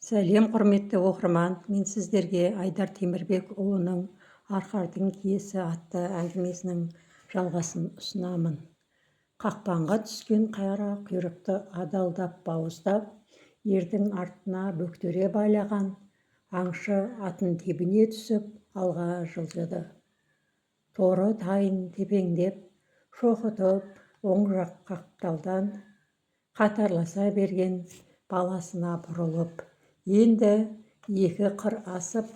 Сәлем құрметті оқырман, мен сіздерге Айдар Темірбекұлының Арқардың киесі атты әңгімесінің жалғасын ұсынамын. Қақпанға түскен қара құйрықты адалдап бауыздап, ердің артына бөктере байлаған аңшы атын тебіне түсіп алға жылжыды. Торы тайын тепеңдеп, шоқытып, оң жақ қапталдан қатарласа берген баласына бұрылып, енді екі қыр асып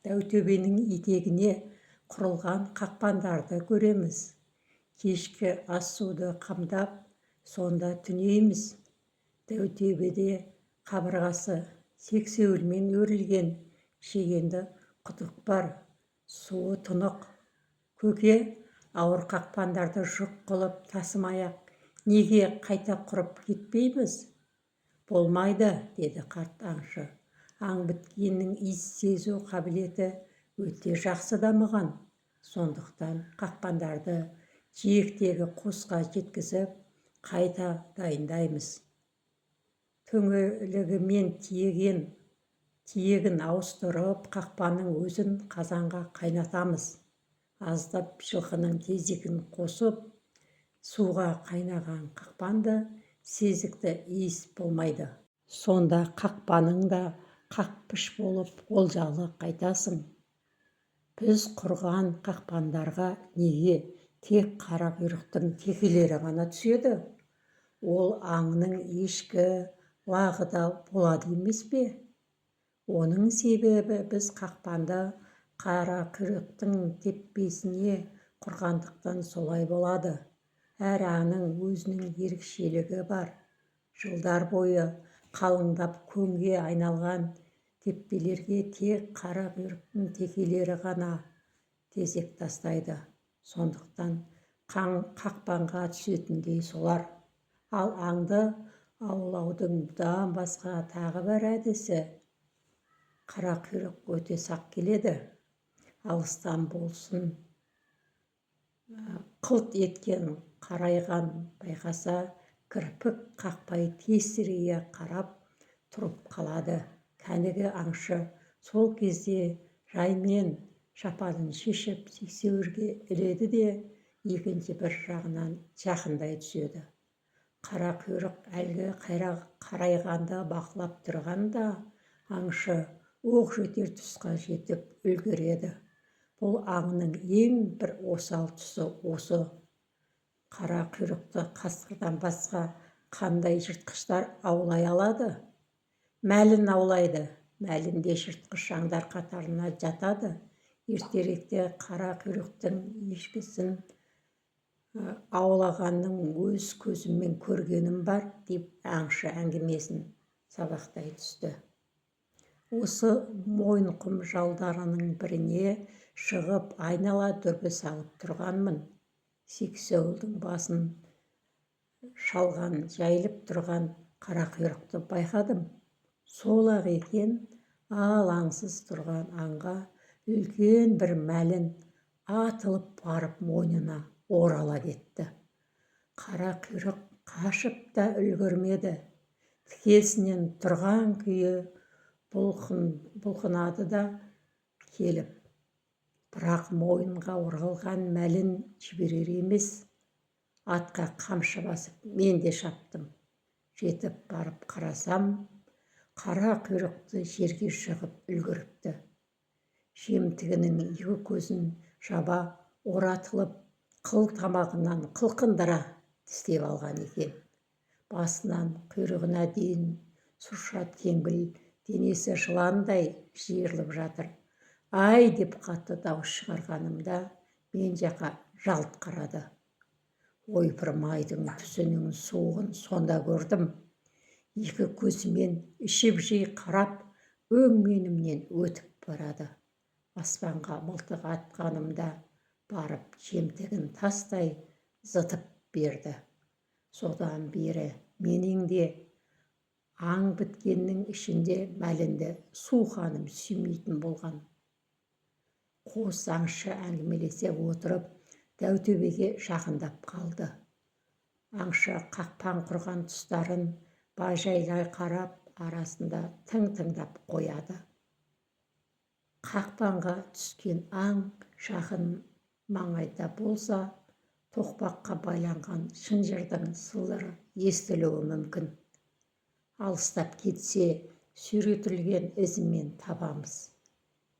дәутөбенің етегіне құрылған қақпандарды көреміз. Кешкі ас-суды қамдап, сонда түнейміз. Дәутөбеде қабырғасы сексеуілмен өрілген шегенді құдық бар, суы тұнық. Көке, ауыр қақпандарды жұқ қылып тасымай-ақ неге қайта құрып кетпейміз? Болмайды, деді қарт аңшы. Аң біткеннің иіс сезу қабілеті өте жақсы дамыған. Сондықтан қақпандарды жиектегі қосқа жеткізіп, қайта дайындаймыз. Түңлігімен тиегін ауыстырып, қақпаның өзін қазанға қайнатамыз. Аздап жылқының тезегін қосып, суға қайнаған қақпанды сезікті иіс болмайды. Сонда қақпаның да қақпыш болып олжалы қайтасың. Біз құрған қақпандарға неге тек қара құйрықтың текелері ғана түседі? Ол аңның ешкі, лағы да болады емес пе? Оның себебі біз қақпанды қара құйрықтың теппесіне құрғандықтан солай болады. Әр аңның өзінің ерекшелігі бар. Жылдар бойы қалыңдап көңге айналған теппелерге тек қара құйрықтың текелері ғана тезек тастайды. Сондықтан қақпанға түсетіндей солар. Ал аңды аулаудың бұдан басқа тағы бір әдісі. Қара құйрық өте сақ келеді. Алыстан болсын қылт еткен қарайған байқаса, кірпік қақпай тесірейе қарап тұрып қалады. Кәнігі аңшы сол кезде жаймен шапанын шешіп сексеуілге іледі де екінші бір жағынан жақындай түседі. Қара құйрық әлгі қарайғанды бақылап тұрғанда аңшы оқ жетер тұсқа жетіп үлгереді. Бұл аңның ең бір осал тұсы осы. Қара құйрықты қасқырдан басқа қандай жыртқыштар аулай алады? Мәлін аулайды. Мәлін де жыртқыш аңдар қатарына жатады. Ертеректе қара құйрықтың ешкісін аулағанның өз көзіммен көргенім бар, деп аңшы әңгімесін сабақтай түсті. Осы мойынқұм жалдарының біріне шығып айнала дүрбі салып тұрғанмын. Сексеуілдің басын шалған жайылып тұрған қара құйрықты байқадым. Сол-ақ екен, ал аңсыз тұрған аңға үлкен бір мәлін атылып барып мойнына орала кетті. Қара құйрық қашып та үлгермеді. Тікесінен тұрған күйі бұлқынады да келіп, бірақ мойынға оралған мәлін жіберер емес. Атқа қамшы басып мен де шаптым. Жетіп барып қарасам, қара құйрықты жерге жығып үлгеріпті. Жемтігінің екі көзін жаба оратылып, қыл тамағынан қылқындыра тістеп алған екен. Басынан құйрығына дейін сұрша теңбіл, денесі жыландай жиырылып жатыр. Ай, деп қатты дауыс шығарғанымда мен жаққа жалт қарады. Ойпырмайдың түсінің суығын сонда көрдім. Екі көзімен ішіп-жей қарап, өңменімнен өтіп барады. Аспанға мылтық атқанымда барып жемтігін тастай зытып берді. Содан бері менің де аң біткеннің ішінде мәлінді суқаным сүймейтін болған. Қос аңшы әңгімелесе отырып, Дәутөбеге жақындап қалды. Аңшы қақпан құрған тұстарын бажайлай қарап, арасында тыңдап қояды. Қақпанға түскен аң жақын маңайда болса, тоқпаққа байланған шынжырдың сылдыры естілуі мүмкін. Алыстап кетсе, сүйретілген ізімен табамыз.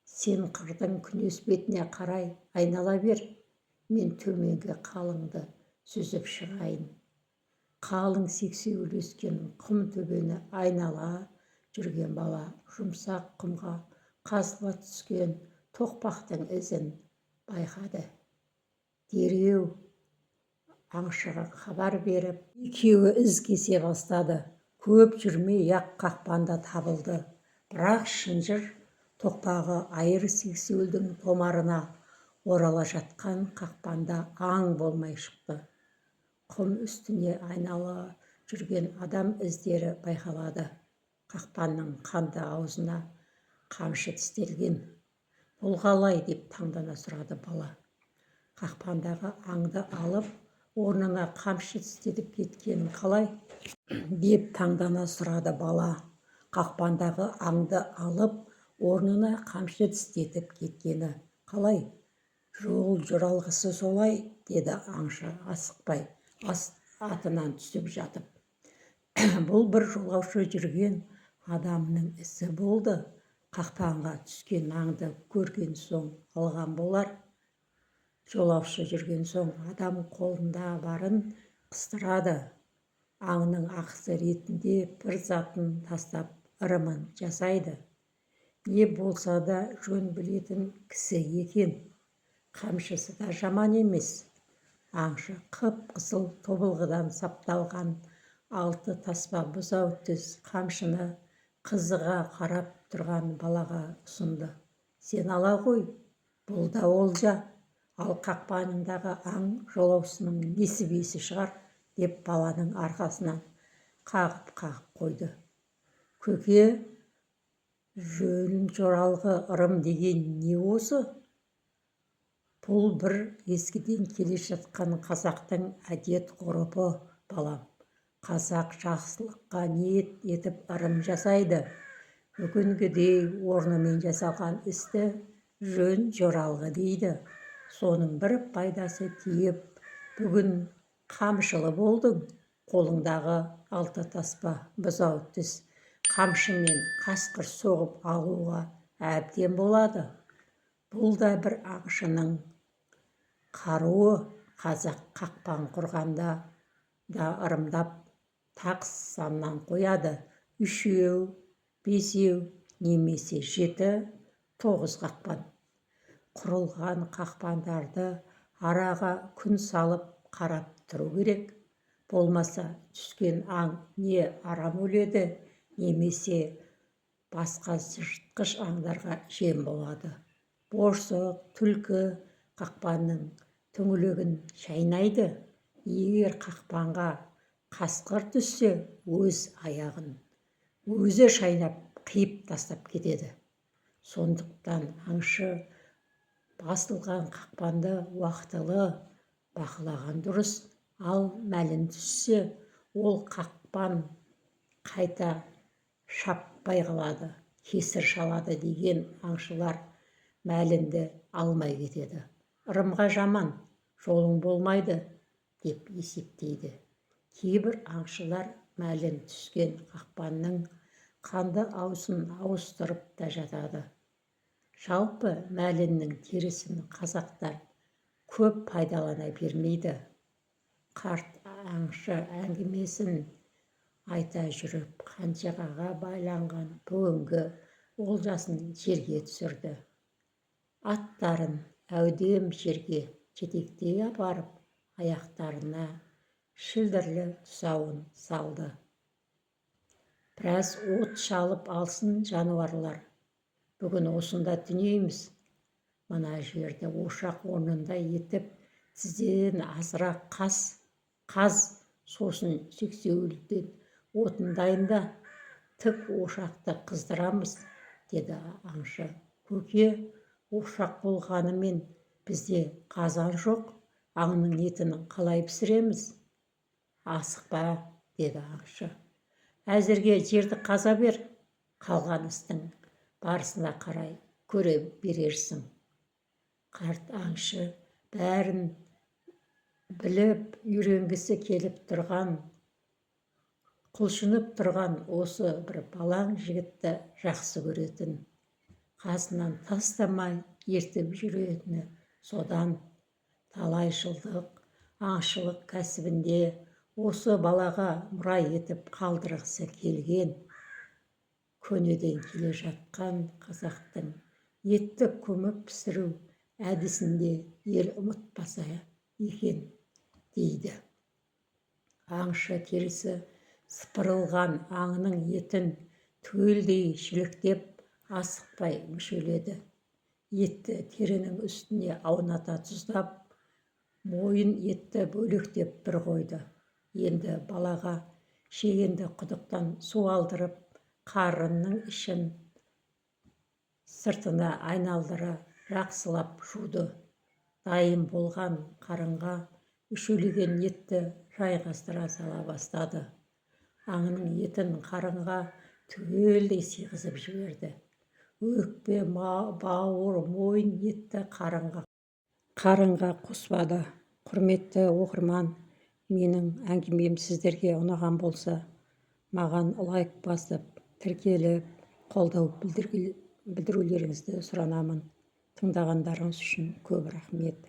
Сен қырдың күнес бетіне қарай айнала бер, мен төменгі қалыңды сүзіп шығайын. Қалың сексеуіл өскен құм төбені айнала жүрген бала жұмсақ құмға қазыла түскен тоқпақтың ізін байқады. Дереу аңшыға хабар беріп, екеуі із кесе бастады. Көп жүрмей-ақ қақпанда табылды. Бірақ шынжыр тоқпағы айыр сексеуілдің томарына орала жатқан қақпанда аң болмай шықты. Құм үстіне айнала жүрген адам іздері байқалады. Қақпанның қанды аузына қамшы тістелген. Бұл қалай деп таңдана сұрады бала. Қақпандағы аңды алып, орнына қамшы тістетіп кеткенін қалай деп таңдана сұрады бала. Қақпандағы аңды алып, орнына қамшы тістетіп кеткені қалай? Жол жоралғысы солай, деді аңшы асықпай атынан түсіп жатып. Бұл бір жолаушы жүрген адамның ісі болды. Қақпанға түскен аңды көрген соң алған болар. Жолаушы жүрген соң адам қолында барын қыстырады. Аңның ақысы ретінде бір затын тастап ырымын жасайды. Не болса да жөн білетін кісі екен. Қамшысы да жаман емес. Аңшы қып-қызыл тобылғыдан сапталған 6 таспа бұзау тіс қамшыны қызыға қарап тұрған балаға ұсынды. Сен ала ғой, бұл да олжа. Ал қақпаныңдағы аң жолаушының несібесі шығар, деп баланың арқасынан қағып қойды. Көке, жөн жоралғы ырым деген не осы? Бұл бір ескіден келе жатқан қазақтың әдет-ғұрпы, балам. Қазақ жақсылыққа ниет етіп ырым жасайды. Бүгінгідей орнымен жасалған істі жөн жоралғы дейді. Соның бір пайдасы тиіп, бүгін қамшылы болдың. Қолыңдағы 6 таспа бұзау тіс қамшымен қасқыр соғып алуға әбден болады. Бұл да бір аңшының қаруы. Қазақ қақпан құрғанда да ырымдап тақ саннан қояды. 3, 5 немесе 7, 9 қақпан. Құрылған қақпандарды араға күн салып қарап тұру керек. Болмаса түскен аң не арам өледі, немесе басқа жыртқыш аңдарға жем болады. Борсық, түлкі қақпанның түңлігін шайнайды. Егер қақпанға қасқыр түссе, өз аяғын өзі шайнап қиып тастап кетеді. Сондықтан аңшы басылған қақпанды уақытылы бақылаған дұрыс. Ал мәлін түссе, ол қақпан қайта шаппай қалады, кесір шалады деген аңшылар мәлінді алмай кетеді. Ырымға жаман, жолың болмайды деп есептейді. Кейбір аңшылар мәлін түскен қақпанның қанды аузын ауыстырып та жатады. Жалпы мәліннің терісін қазақтар көп пайдалана бермейді. Қарт аңшы әңгімесін айта жүріп қанжығаға байланған бүгінгі олжасын жерге түсірді. Аттарын әудем жерге жетектей апарып, аяқтарына шілдірлі тұсауын салды. Біраз от шалып алсын жануарлар. Бүгін осында түнейміз. Мына жерді ошақ орнында етіп, тізден азырақ қаз, сосын сексеуілден отын дайында, тік ошақты қыздырамыз, деді аңшы. Көке, ошақ болғанымен бізде қазан жоқ, аңның етін қалай пісіреміз? Асықпа, деді аңшы. Әзірге жерді қаза бер, қалған істің барысына қарай көре берерсің. Қарт аңшы бәрін біліп үйренгісі келіп тұрған, құлшынып тұрған осы бір балаң жігітті жақсы көретін, қасынан тастамай ертіп жүретіні содан. Талай жылдық аңшылық кәсібінде осы балаға мұра етіп қалдырғысы келген, көнеден келе жатқан қазақтың етті көміп пісіру әдісінде ел ұмытпаса екен, дейді. Аңшы терісі сыпырылған аңның етін түгелдей шіліктеп асықпай мүшеледі. Етті терінің үстіне ауната тұздап, мойын етті бөлектеп бір қойды. Енді балаға шегенді құдықтан су алдырып, қарынның ішін сыртына айналдыра жақсылап жуды. Дайын болған қарынға үшеулеген етті жайғастыра сала бастады. Аңның етін қарынға түгелдей сыйғызып жіберді. Өкпе, бауыр, мойын етті қарынға қоспады. Құрметті оқырман, менің әңгімем сіздерге ұнаған болса, маған лайк басып, тіркеліп, қолдау білдірулеріңізді сұранамын. Тыңдағандарыңыз үшін көп рахмет.